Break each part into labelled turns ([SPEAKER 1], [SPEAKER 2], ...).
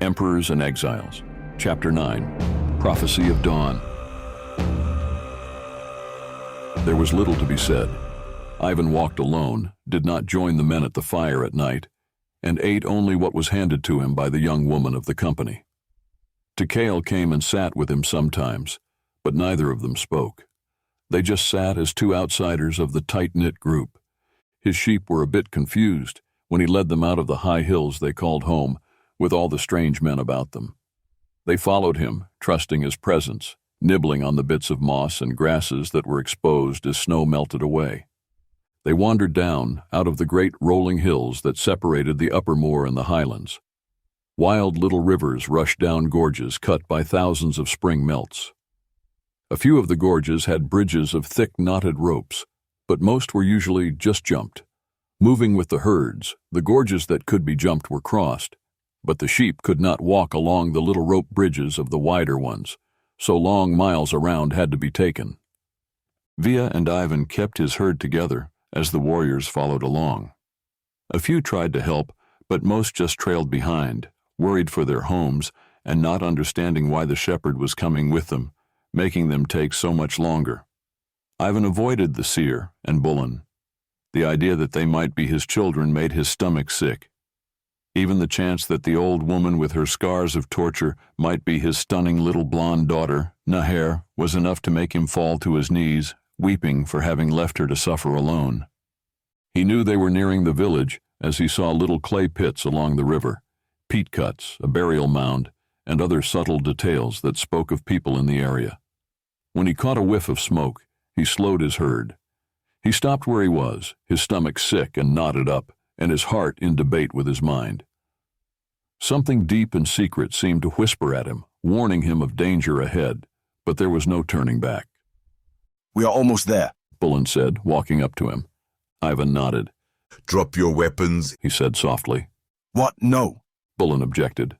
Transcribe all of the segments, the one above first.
[SPEAKER 1] Emperors and Exiles, Chapter 9, Prophecy of Dawn. There was little to be said. Ivan walked alone, did not join the men at the fire at night, and ate only what was handed to him by the young woman of the company. Tikhail came and sat with him sometimes, but neither of them spoke. They just sat as two outsiders of the tight-knit group. His sheep were a bit confused when he led them out of the high hills they called home, with all the strange men about them. They followed him, trusting his presence, nibbling on the bits of moss and grasses that were exposed as snow melted away. They wandered down out of the great rolling hills that separated the upper moor and the highlands. Wild little rivers rushed down gorges cut by thousands of spring melts. A few of the gorges had bridges of thick knotted ropes, but most were usually just jumped. Moving with the herds, the gorges that could be jumped were crossed, but the sheep could not walk along the little rope bridges of the wider ones, so long miles around had to be taken. Via and Ivan kept his herd together as the warriors followed along. A few tried to help, but most just trailed behind, worried for their homes and not understanding why the shepherd was coming with them, making them take so much longer. Ivan avoided the seer and Bullen. The idea that they might be his children made his stomach sick. Even the chance that the old woman with her scars of torture might be his stunning little blonde daughter, Naher, was enough to make him fall to his knees, weeping for having left her to suffer alone. He knew they were nearing the village as he saw little clay pits along the river, peat cuts, a burial mound, and other subtle details that spoke of people in the area. When he caught a whiff of smoke, he slowed his herd. He stopped where he was, his stomach sick and knotted up, and his heart in debate with his mind. Something deep and secret seemed to whisper at him, warning him of danger ahead, but there was no turning back.
[SPEAKER 2] "We are almost there,"
[SPEAKER 1] Bullen said, walking up to him. Ivan nodded.
[SPEAKER 3] "Drop your weapons,"
[SPEAKER 1] he said softly.
[SPEAKER 2] "What? No."
[SPEAKER 1] Bullen objected.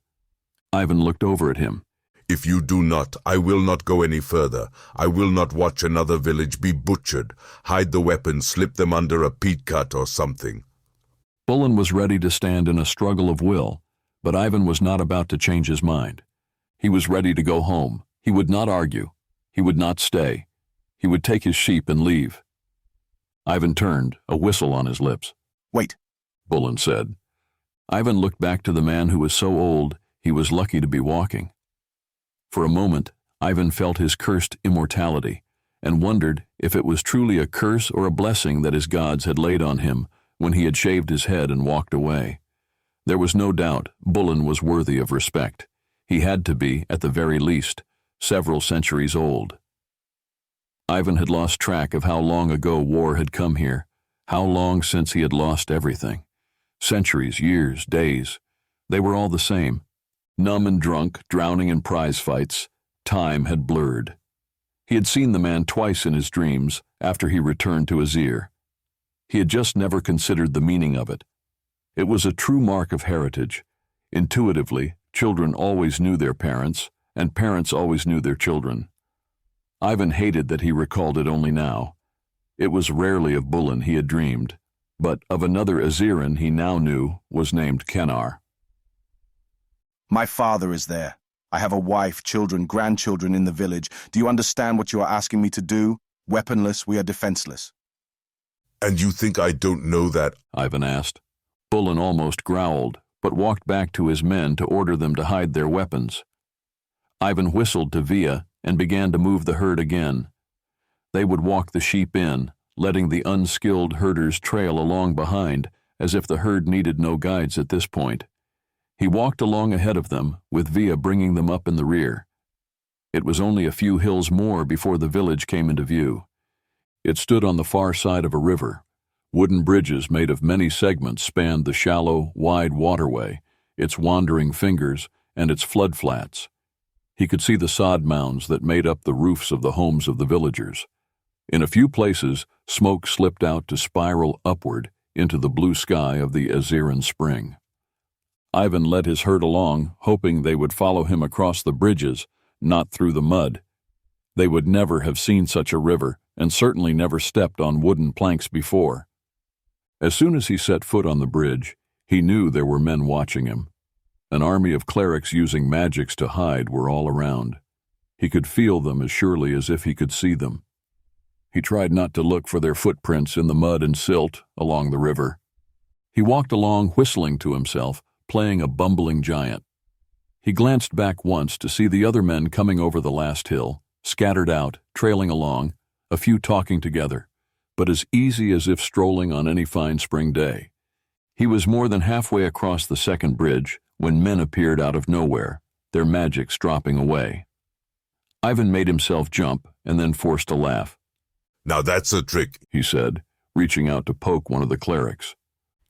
[SPEAKER 1] Ivan looked over at him.
[SPEAKER 3] "If you do not, I will not go any further. I will not watch another village be butchered. Hide the weapons, slip them under a peat cut or something."
[SPEAKER 1] Bullen was ready to stand in a struggle of will, but Ivan was not about to change his mind. He was ready to go home. He would not argue. He would not stay. He would take his sheep and leave. Ivan turned, a whistle on his lips.
[SPEAKER 2] "Wait,"
[SPEAKER 1] Bullen said. Ivan looked back to the man who was so old he was lucky to be walking. For a moment, Ivan felt his cursed immortality and wondered if it was truly a curse or a blessing that his gods had laid on him when he had shaved his head and walked away. There was no doubt Bullen was worthy of respect. He had to be, at the very least, several centuries old. Ivan had lost track of how long ago war had come here, how long since he had lost everything. Centuries, years, days. They were all the same. Numb and drunk, drowning in prize fights, time had blurred. He had seen the man twice in his dreams after he returned to Azir. He had just never considered the meaning of it. It was a true mark of heritage. Intuitively, children always knew their parents, and parents always knew their children. Ivan hated that he recalled it only now. It was rarely of Bullen he had dreamed, but of another Aziran he now knew was named Kenar.
[SPEAKER 2] "My father is there. I have a wife, children, grandchildren in the village. Do you understand what you are asking me to do? Weaponless, we are defenseless."
[SPEAKER 3] "And you think I don't know that?"
[SPEAKER 1] Ivan asked. Bullen almost growled, but walked back to his men to order them to hide their weapons. Ivan whistled to Via and began to move the herd again. They would walk the sheep in, letting the unskilled herders trail along behind, as if the herd needed no guides at this point. He walked along ahead of them, with Via bringing them up in the rear. It was only a few hills more before the village came into view. It stood on the far side of a river. Wooden bridges made of many segments spanned the shallow, wide waterway, its wandering fingers, and its floodflats. He could see the sod mounds that made up the roofs of the homes of the villagers. In a few places, smoke slipped out to spiral upward into the blue sky of the Aziran spring. Ivan led his herd along, hoping they would follow him across the bridges, not through the mud. They would never have seen such a river, and certainly never stepped on wooden planks before. As soon as he set foot on the bridge, he knew there were men watching him. An army of clerics using magics to hide were all around. He could feel them as surely as if he could see them. He tried not to look for their footprints in the mud and silt along the river. He walked along whistling to himself, playing a bumbling giant. He glanced back once to see the other men coming over the last hill, scattered out, trailing along, a few talking together, but as easy as if strolling on any fine spring day. He was more than halfway across the second bridge when men appeared out of nowhere, their magics dropping away. Ivan made himself jump and then forced a laugh.
[SPEAKER 3] Now that's a trick,
[SPEAKER 1] he said, reaching out to poke one of the clerics.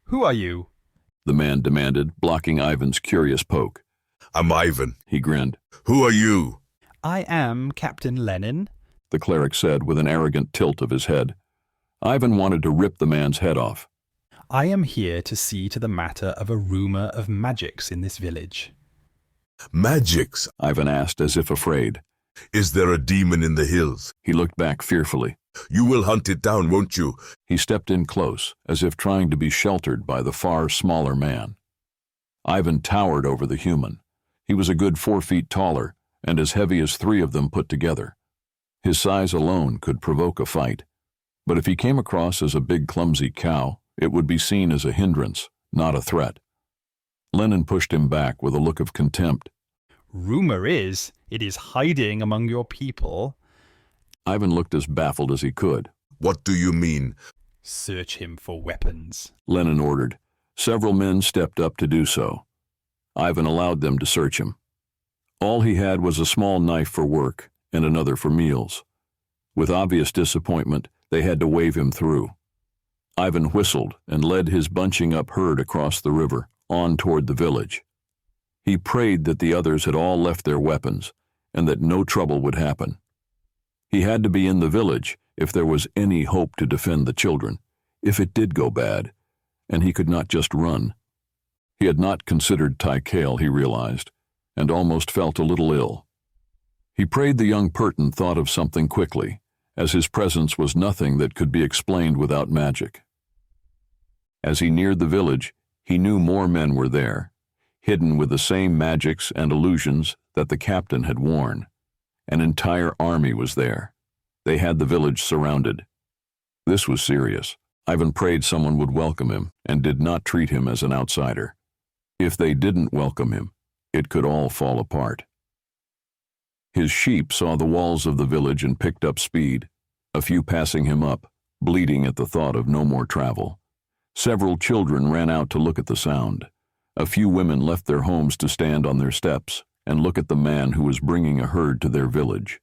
[SPEAKER 4] Who are you?
[SPEAKER 1] The man demanded, blocking Ivan's curious poke.
[SPEAKER 3] I'm Ivan.
[SPEAKER 1] He grinned.
[SPEAKER 3] Who are you?
[SPEAKER 4] I am Captain Lenin.
[SPEAKER 1] The cleric said with an arrogant tilt of his head. Ivan wanted to rip the man's head off.
[SPEAKER 4] I am here to see to the matter of a rumor of magics in this village.
[SPEAKER 3] Magics?
[SPEAKER 1] Ivan asked as if afraid.
[SPEAKER 3] Is there a demon in the hills?
[SPEAKER 1] He looked back fearfully.
[SPEAKER 3] You will hunt it down, won't you?
[SPEAKER 1] He stepped in close, as if trying to be sheltered by the far smaller man. Ivan towered over the human. He was a good 4 feet taller, and as heavy as 3 of them put together. His size alone could provoke a fight. But if he came across as a big clumsy cow, it would be seen as a hindrance, not a threat. Lenin pushed him back with a look of contempt.
[SPEAKER 4] Rumor is, it is hiding among your people.
[SPEAKER 1] Ivan looked as baffled as he could.
[SPEAKER 3] What do you mean?
[SPEAKER 4] Search him for weapons,
[SPEAKER 1] Lenin ordered. Several men stepped up to do so. Ivan allowed them to search him. All he had was a small knife for work and another for meals. With obvious disappointment, they had to wave him through. Ivan whistled and led his bunching up herd across the river, on toward the village. He prayed that the others had all left their weapons and that no trouble would happen. He had to be in the village if there was any hope to defend the children, if it did go bad, and he could not just run. He had not considered Tykael, he realized, and almost felt a little ill. He prayed the young Perton thought of something quickly, as his presence was nothing that could be explained without magic. As he neared the village, he knew more men were there, hidden with the same magics and illusions that the captain had worn. An entire army was there. They had the village surrounded. This was serious. Ivan prayed someone would welcome him and did not treat him as an outsider. If they didn't welcome him, it could all fall apart. His sheep saw the walls of the village and picked up speed, a few passing him up, bleeding at the thought of no more travel. Several children ran out to look at the sound. A few women left their homes to stand on their steps and look at the man who was bringing a herd to their village.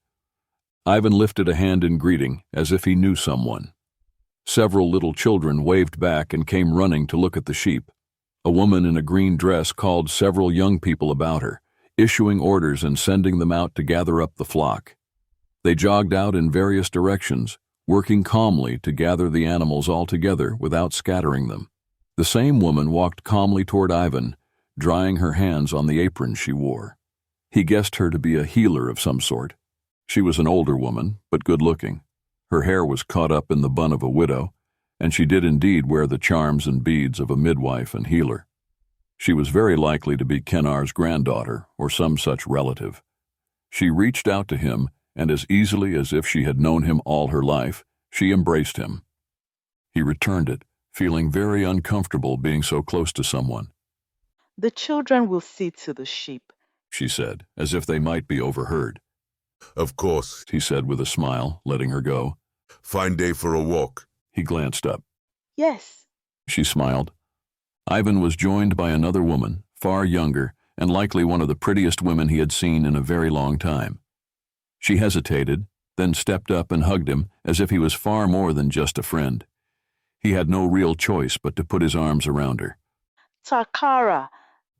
[SPEAKER 1] Ivan lifted a hand in greeting as if he knew someone. Several little children waved back and came running to look at the sheep. A woman in a green dress called several young people about her, issuing orders and sending them out to gather up the flock. They jogged out in various directions, working calmly to gather the animals all together without scattering them. The same woman walked calmly toward Ivan, drying her hands on the apron she wore. He guessed her to be a healer of some sort. She was an older woman, but good-looking. Her hair was caught up in the bun of a widow, and she did indeed wear the charms and beads of a midwife and healer. She was very likely to be Kenar's granddaughter or some such relative. She reached out to him, and as easily as if she had known him all her life, she embraced him. He returned it, feeling very uncomfortable being so close to someone.
[SPEAKER 5] The children will see to the sheep,
[SPEAKER 1] she said, as if they might be overheard.
[SPEAKER 3] Of course,
[SPEAKER 1] He said with a smile, letting her go.
[SPEAKER 3] Fine day for a walk.
[SPEAKER 1] He glanced up.
[SPEAKER 5] Yes.
[SPEAKER 1] She smiled. Ivan was joined by another woman, far younger, and likely one of the prettiest women he had seen in a very long time. She hesitated, then stepped up and hugged him as if he was far more than just a friend. He had no real choice but to put his arms around her.
[SPEAKER 5] Takara,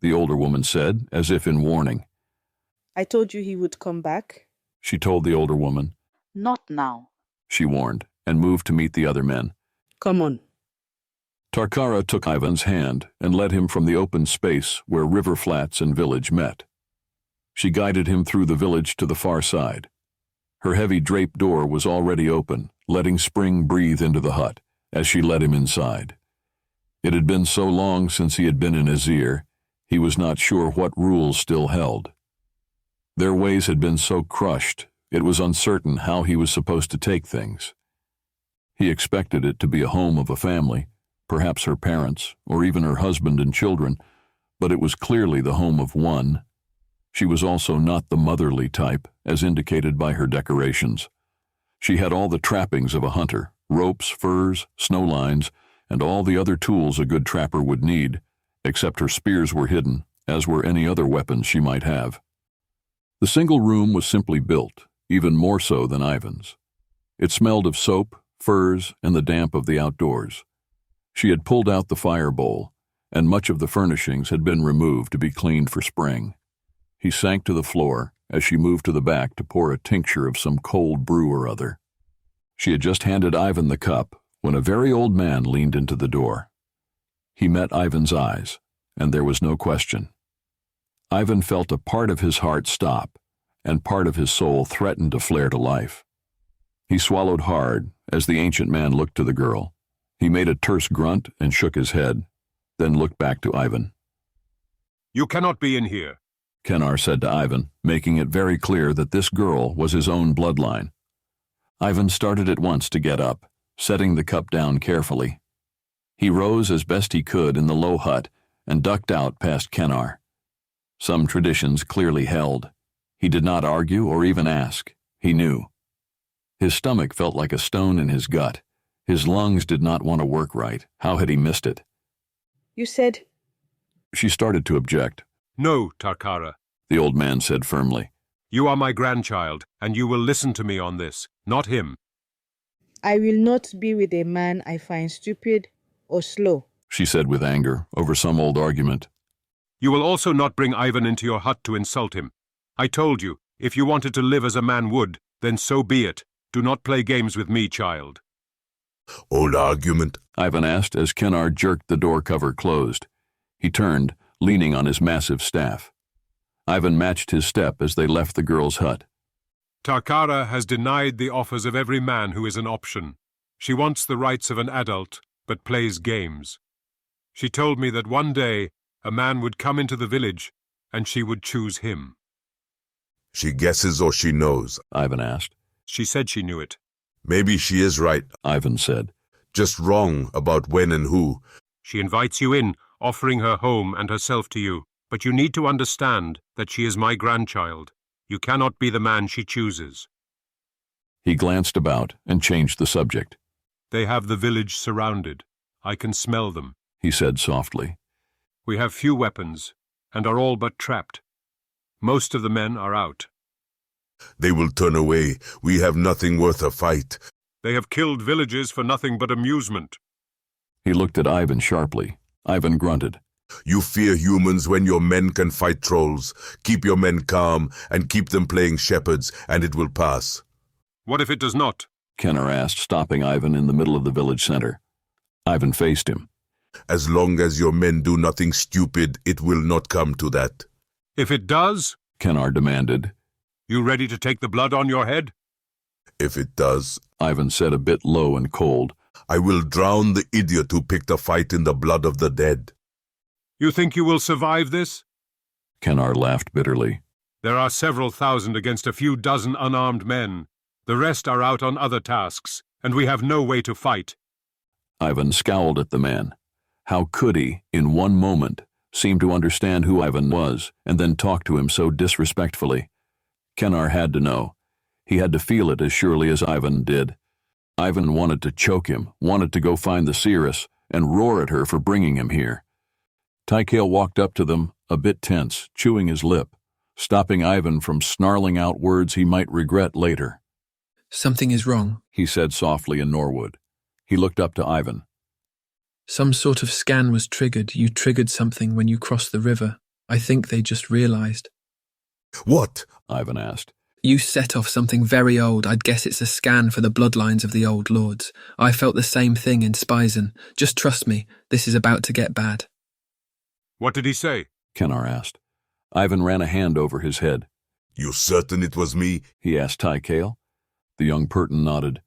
[SPEAKER 1] The older woman said, as if in warning.
[SPEAKER 6] I told you he would come back.
[SPEAKER 1] She told the older woman.
[SPEAKER 5] not now.
[SPEAKER 1] She warned, and moved to meet the other men.
[SPEAKER 6] Come on.
[SPEAKER 1] Takara took Ivan's hand and led him from the open space where river flats and village met. She guided him through the village to the far side. Her heavy draped door was already open, letting spring breathe into the hut as she led him inside. It had been so long since he had been in Azir, He was not sure what rules still held. Their ways had been so crushed, it was uncertain how he was supposed to take things. He expected it to be a home of a family, perhaps her parents, or even her husband and children, but it was clearly the home of one. She was also not the motherly type, as indicated by her decorations. She had all the trappings of a hunter, ropes, furs, snow lines, and all the other tools a good trapper would need, except her spears were hidden, as were any other weapons she might have. The single room was simply built, even more so than Ivan's. It smelled of soap, furs, and the damp of the outdoors. She had pulled out the fire bowl, and much of the furnishings had been removed to be cleaned for spring. He sank to the floor as she moved to the back to pour a tincture of some cold brew or other. She had just handed Ivan the cup when a very old man leaned into the door. He met Ivan's eyes, and there was no question. Ivan felt a part of his heart stop, and part of his soul threatened to flare to life. He swallowed hard as the ancient man looked to the girl. He made a terse grunt and shook his head, then looked back to Ivan.
[SPEAKER 7] "You cannot be in here,"
[SPEAKER 1] Kenar said to Ivan, making it very clear that this girl was his own bloodline. Ivan started at once to get up, setting the cup down carefully. He rose as best he could in the low hut and ducked out past Kenar. Some traditions clearly held. He did not argue or even ask. He knew. His stomach felt like a stone in his gut. His lungs did not want to work right. How had he missed it?
[SPEAKER 6] You said...
[SPEAKER 1] She started to object.
[SPEAKER 7] "No, Tarkara,"
[SPEAKER 1] The old man said firmly.
[SPEAKER 7] "you are my grandchild, and you will listen to me on this, not him."
[SPEAKER 6] I will not be with a man I find stupid or slow.
[SPEAKER 1] She said with anger over some old argument.
[SPEAKER 7] "You will also not bring Ivan into your hut to insult him. I told you, if you wanted to live as a man would, then so be it. Do not play games with me, child."
[SPEAKER 3] Old argument?
[SPEAKER 1] Ivan asked as Kenar jerked the door cover closed. He turned, leaning on his massive staff. Ivan matched his step as they left the girl's hut.
[SPEAKER 7] "Tarkara has denied the offers of every man who is an option. She wants the rights of an adult, but plays games. She told me that one day a man would come into the village, and she would choose him."
[SPEAKER 3] She guesses or she knows?
[SPEAKER 1] Ivan asked.
[SPEAKER 7] "She said she knew it."
[SPEAKER 3] Maybe she is right,
[SPEAKER 1] Ivan said.
[SPEAKER 3] just wrong about when and who.
[SPEAKER 7] "She invites you in, offering her home and herself to you, but you need to understand that she is my grandchild. You cannot be the man she chooses."
[SPEAKER 1] He glanced about and changed the subject.
[SPEAKER 7] "They have the village surrounded. I can smell them.
[SPEAKER 1] He said softly.
[SPEAKER 7] We have few weapons, and are all but trapped. Most of the men are out.
[SPEAKER 3] They will turn away. We have nothing worth a fight.
[SPEAKER 7] They have killed villages for nothing but amusement."
[SPEAKER 1] He looked at Ivan sharply. Ivan grunted.
[SPEAKER 3] You fear humans when your men can fight trolls. Keep your men calm and keep them playing shepherds, and it will pass.
[SPEAKER 7] "What if it does not?"
[SPEAKER 1] Kenar asked, stopping Ivan in the middle of the village center. Ivan faced him.
[SPEAKER 3] As long as your men do nothing stupid, it will not come to that.
[SPEAKER 7] "If it does?"
[SPEAKER 1] Kenar demanded.
[SPEAKER 7] "You ready to take the blood on your head?"
[SPEAKER 3] If it does,
[SPEAKER 1] Ivan said a bit low and cold.
[SPEAKER 3] I will drown the idiot who picked a fight in the blood of the dead.
[SPEAKER 7] "You think you will survive this?"
[SPEAKER 1] Kenar laughed bitterly.
[SPEAKER 7] "There are several thousand against a few dozen unarmed men. The rest are out on other tasks, and we have no way to fight."
[SPEAKER 1] Ivan scowled at the man. How could he, in one moment, seem to understand who Ivan was, and then talk to him so disrespectfully? Kenar had to know. He had to feel it as surely as Ivan did. Ivan wanted to choke him, wanted to go find the seeress, and roar at her for bringing him here. Tykael walked up to them, a bit tense, chewing his lip, stopping Ivan from snarling out words he might regret later.
[SPEAKER 8] "Something is wrong,"
[SPEAKER 1] He said softly in Norwood. He looked up to Ivan.
[SPEAKER 8] "Some sort of scan was triggered. You triggered something when you crossed the river. I think they just realized."
[SPEAKER 3] What?
[SPEAKER 1] Ivan asked.
[SPEAKER 8] "You set off something very old. I'd guess it's a scan for the bloodlines of the old lords. I felt the same thing in Spisen. Just trust me, this is about to get bad."
[SPEAKER 7] "What did he say?"
[SPEAKER 1] Kenar asked. Ivan ran a hand over his head.
[SPEAKER 3] You certain it was me?
[SPEAKER 1] He asked Tykael. The young Purton nodded.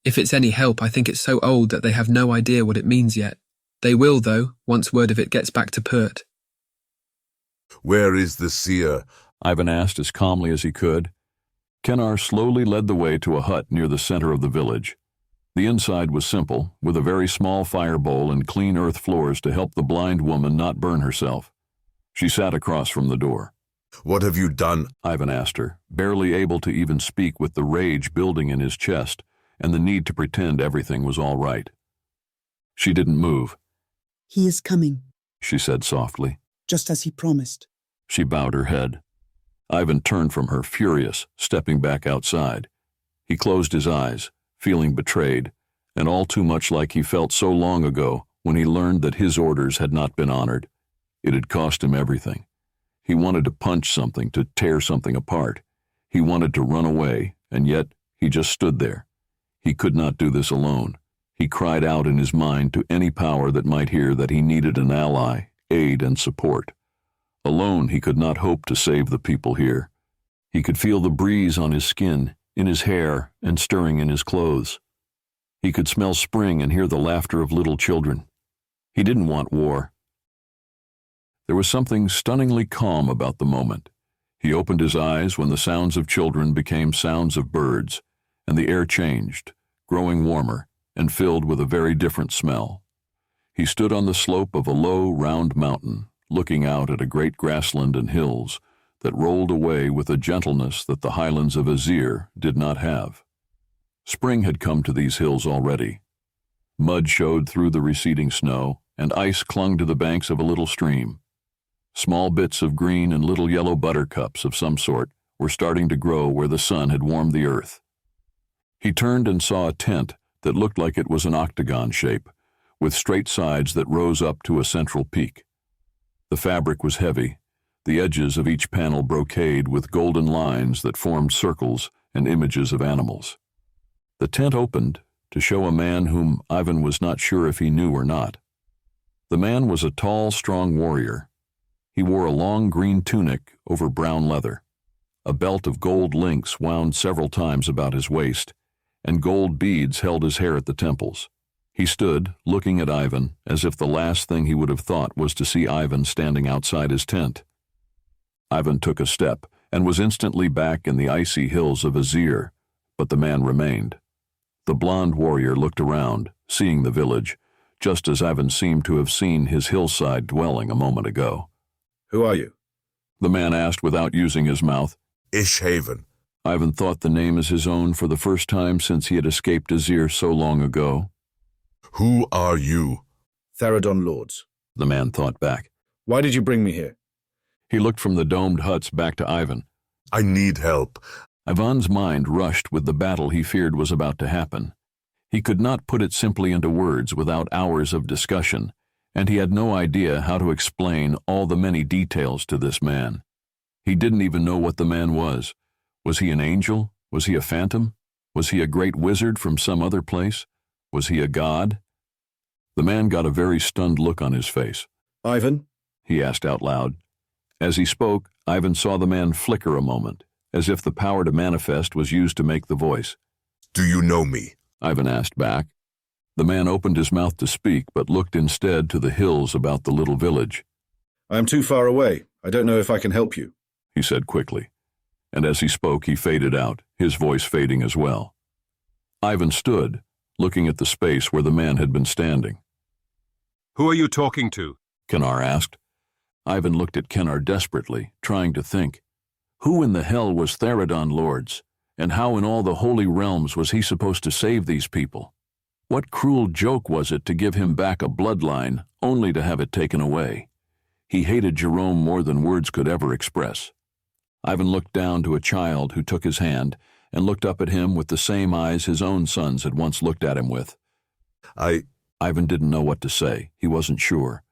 [SPEAKER 8] "If it's any help, I think it's so old that they have no idea what it means yet. They will, though, once word of it gets back to Pert."
[SPEAKER 3] Where is the seer?
[SPEAKER 1] Ivan asked as calmly as he could. Kenar slowly led the way to a hut near the center of the village. The inside was simple, with a very small fire bowl and clean earth floors to help the blind woman not burn herself. She sat across from the door.
[SPEAKER 3] What have you done?
[SPEAKER 1] Ivan asked her, barely able to even speak with the rage building in his chest and the need to pretend everything was all right. She didn't move.
[SPEAKER 9] He is coming,
[SPEAKER 1] She said softly.
[SPEAKER 9] just as he promised.
[SPEAKER 1] She bowed her head. Ivan turned from her, furious, stepping back outside. He closed his eyes, feeling betrayed, and all too much like he felt so long ago when he learned that his orders had not been honored. It had cost him everything. He wanted to punch something, to tear something apart. He wanted to run away, and yet he just stood there. He could not do this alone. He cried out in his mind to any power that might hear that he needed an ally, aid, and support. Alone, he could not hope to save the people here. He could feel the breeze on his skin, in his hair, and stirring in his clothes. He could smell spring and hear the laughter of little children. He didn't want war. There was something stunningly calm about the moment. He opened his eyes when the sounds of children became sounds of birds, and the air changed, growing warmer, and filled with a very different smell. He stood on the slope of a low, round mountain, looking out at a great grassland and hills that rolled away with a gentleness that the highlands of Azir did not have. Spring had come to these hills already. Mud showed through the receding snow, and ice clung to the banks of a little stream. Small bits of green and little yellow buttercups of some sort were starting to grow where the sun had warmed the earth. He turned and saw a tent that looked like it was an octagon shape, with straight sides that rose up to a central peak. The fabric was heavy, the edges of each panel brocade with golden lines that formed circles and images of animals. The tent opened to show a man whom Ivan was not sure if he knew or not. The man was a tall, strong warrior. He wore a long green tunic over brown leather. A belt of gold links wound several times about his waist, and gold beads held his hair at the temples. He stood, looking at Ivan, as if the last thing he would have thought was to see Ivan standing outside his tent. Ivan took a step, and was instantly back in the icy hills of Azir, but the man remained. The blond warrior looked around, seeing the village, just as Ivan seemed to have seen his hillside dwelling a moment ago.
[SPEAKER 2] Who are you?
[SPEAKER 1] The man asked without using his mouth.
[SPEAKER 3] Ishhaven.
[SPEAKER 1] Ivan thought the name as his own for the first time since he had escaped Azir so long ago.
[SPEAKER 3] Who are you?
[SPEAKER 2] Theradon Lords.
[SPEAKER 1] The man thought back.
[SPEAKER 2] Why did you bring me here?
[SPEAKER 1] He looked from the domed huts back to Ivan.
[SPEAKER 3] I need help.
[SPEAKER 1] Ivan's mind rushed with the battle he feared was about to happen. He could not put it simply into words without hours of discussion, and he had no idea how to explain all the many details to this man. He didn't even know what the man was. Was he an angel? Was he a phantom? Was he a great wizard from some other place? Was he a god? The man got a very stunned look on his face.
[SPEAKER 2] Ivan?
[SPEAKER 1] He asked out loud. As he spoke, Ivan saw the man flicker a moment, as if the power to manifest was used to make the voice.
[SPEAKER 3] Do you know me?
[SPEAKER 1] Ivan asked back. The man opened his mouth to speak, but looked instead to the hills about the little village.
[SPEAKER 2] I am too far away. I don't know if I can help you,
[SPEAKER 1] he said quickly. And as he spoke, he faded out, his voice fading as well. Ivan stood, looking at the space where the man had been standing.
[SPEAKER 7] Who are you talking to?
[SPEAKER 1] Kenar asked. Ivan looked at Kenar desperately, trying to think. Who in the hell was Theradon Lords, and how in all the holy realms was he supposed to save these people? What cruel joke was it to give him back a bloodline, only to have it taken away? He hated Jerome more than words could ever express. Ivan looked down to a child who took his hand, and looked up at him with the same eyes his own sons had once looked at him with. Ivan didn't know what to say. He wasn't sure.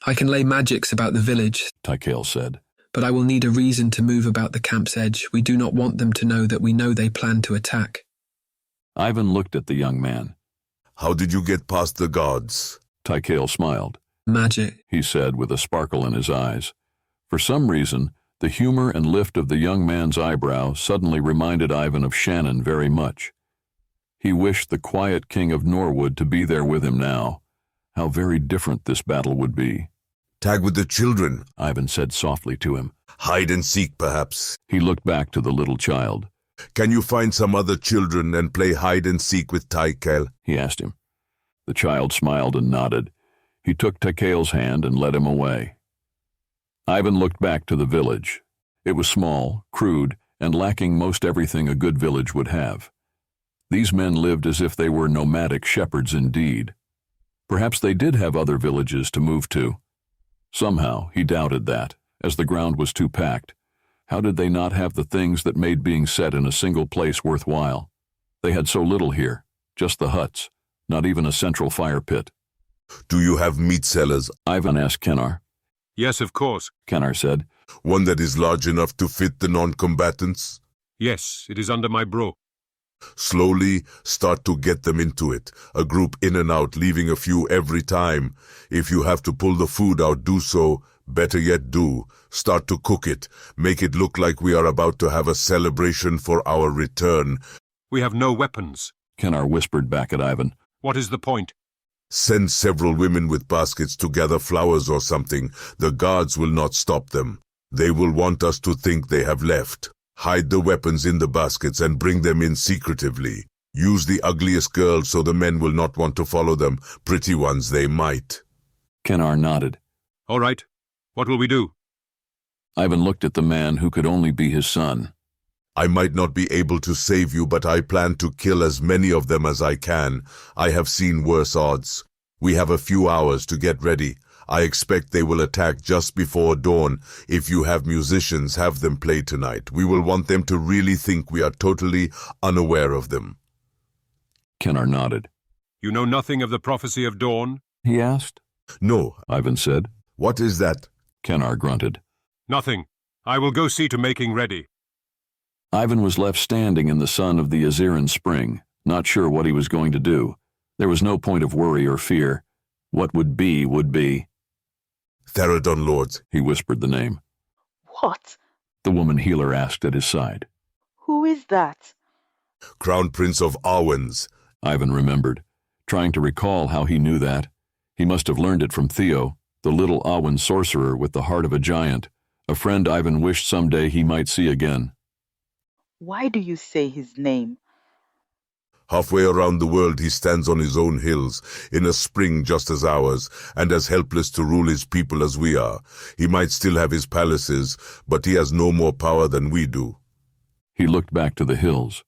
[SPEAKER 8] I can lay magics about the village,
[SPEAKER 1] Tykael said.
[SPEAKER 8] But I will need a reason to move about the camp's edge. We do not want them to know that we know they plan to attack.
[SPEAKER 1] Ivan looked at the young man.
[SPEAKER 3] How did you get past the gods?
[SPEAKER 1] Tykael smiled.
[SPEAKER 8] Magic,
[SPEAKER 1] he said with a sparkle in his eyes. For some reason, the humor and lift of the young man's eyebrow suddenly reminded Ivan of ShaHaNon very much. He wished the quiet king of Norwood to be there with him now. How very different this battle would be.
[SPEAKER 3] Tag with the children.
[SPEAKER 1] Ivan said softly to him.
[SPEAKER 3] Hide and seek, perhaps.
[SPEAKER 1] He looked back to the little child.
[SPEAKER 3] Can you find some other children and play hide and seek with Tykel?
[SPEAKER 1] He asked him. The child smiled and nodded. He took Tykel's hand and led him away. Ivan looked back to the village. It was small, crude, and lacking most everything a good village would have. These men lived as if they were nomadic shepherds indeed. Perhaps they did have other villages to move to. Somehow he doubted that, as the ground was too packed. How did they not have the things that made being set in a single place worthwhile? They had so little here, just the huts, not even a central fire pit.
[SPEAKER 3] Do you have meat sellers?
[SPEAKER 1] Ivan asked Kenar.
[SPEAKER 7] Yes, of course.
[SPEAKER 1] Kenar said.
[SPEAKER 3] One that is large enough to fit the non-combatants?
[SPEAKER 7] Yes, it is under my bro.
[SPEAKER 3] Slowly start to get them into it. A group in and out, leaving a few every time. If you have to pull the food out, do so. Better yet, do. Start to cook it. Make it look like we are about to have a celebration for our return.
[SPEAKER 7] We have no weapons.
[SPEAKER 1] Kenar whispered back at Ivan.
[SPEAKER 7] What is the point?
[SPEAKER 3] Send several women with baskets to gather flowers or something. The guards will not stop them. They will want us to think they have left. Hide the weapons in the baskets and bring them in secretively. Use the ugliest girls so the men will not want to follow them. Pretty ones they might.
[SPEAKER 1] Kenar nodded.
[SPEAKER 7] All right. What will we do?
[SPEAKER 1] Ivan looked at the man who could only be his son.
[SPEAKER 3] I might not be able to save you, but I plan to kill as many of them as I can. I have seen worse odds. We have a few hours to get ready. I expect they will attack just before dawn. If you have musicians, have them play tonight. We will want them to really think we are totally unaware of them.
[SPEAKER 1] Kenar nodded.
[SPEAKER 7] You know nothing of the Prophecy of Dawn?
[SPEAKER 1] He asked.
[SPEAKER 3] No.
[SPEAKER 1] Ivan said.
[SPEAKER 3] What is that?
[SPEAKER 1] Kenar grunted.
[SPEAKER 7] Nothing. I will go see to making ready.
[SPEAKER 1] Ivan was left standing in the sun of the Aziran spring, not sure what he was going to do. There was no point of worry or fear. What would be, would be.
[SPEAKER 3] Theradon Lords.
[SPEAKER 1] He whispered the name.
[SPEAKER 5] What?
[SPEAKER 1] The woman healer asked at his side.
[SPEAKER 5] Who is that?
[SPEAKER 3] Crown Prince of Arwens.
[SPEAKER 1] Ivan remembered, trying to recall how he knew that. He must have learned it from Theo, the little Awen sorcerer with the heart of a giant, a friend Ivan wished someday he might see again.
[SPEAKER 5] Why do you say his name?
[SPEAKER 3] Halfway around the world he stands on his own hills, in a spring just as ours, and as helpless to rule his people as we are. He might still have his palaces, but he has no more power than we do.
[SPEAKER 1] He looked back to the hills.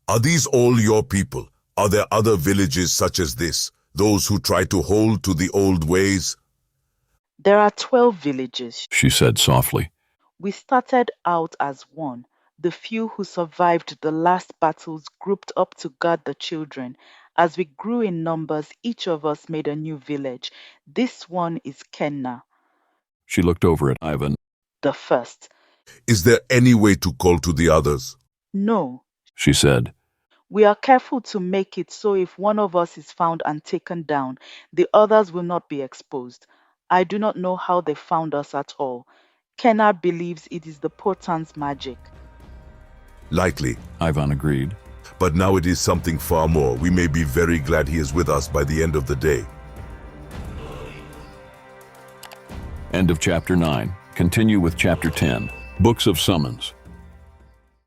[SPEAKER 3] Are these all your people? Are there other villages such as this, those who try to hold to the old ways?
[SPEAKER 5] There are 12 villages.
[SPEAKER 1] She said softly.
[SPEAKER 5] We started out as one. The few who survived the last battles grouped up to guard the children. As we grew in numbers, each of us made a new village. This one is Kenna.
[SPEAKER 1] She looked over at Ivan.
[SPEAKER 5] The first.
[SPEAKER 3] Is there any way to call to the others?
[SPEAKER 5] No.
[SPEAKER 1] She said.
[SPEAKER 5] We are careful to make it so if one of us is found and taken down, the others will not be exposed. I do not know how they found us at all. Kenna believes it is the Potan's magic.
[SPEAKER 3] Likely.
[SPEAKER 1] Ivan agreed.
[SPEAKER 3] But now it is something far more. We may be very glad he is with us by the end of the day.
[SPEAKER 1] End of Chapter 9. Continue with Chapter 10. Books of Summons.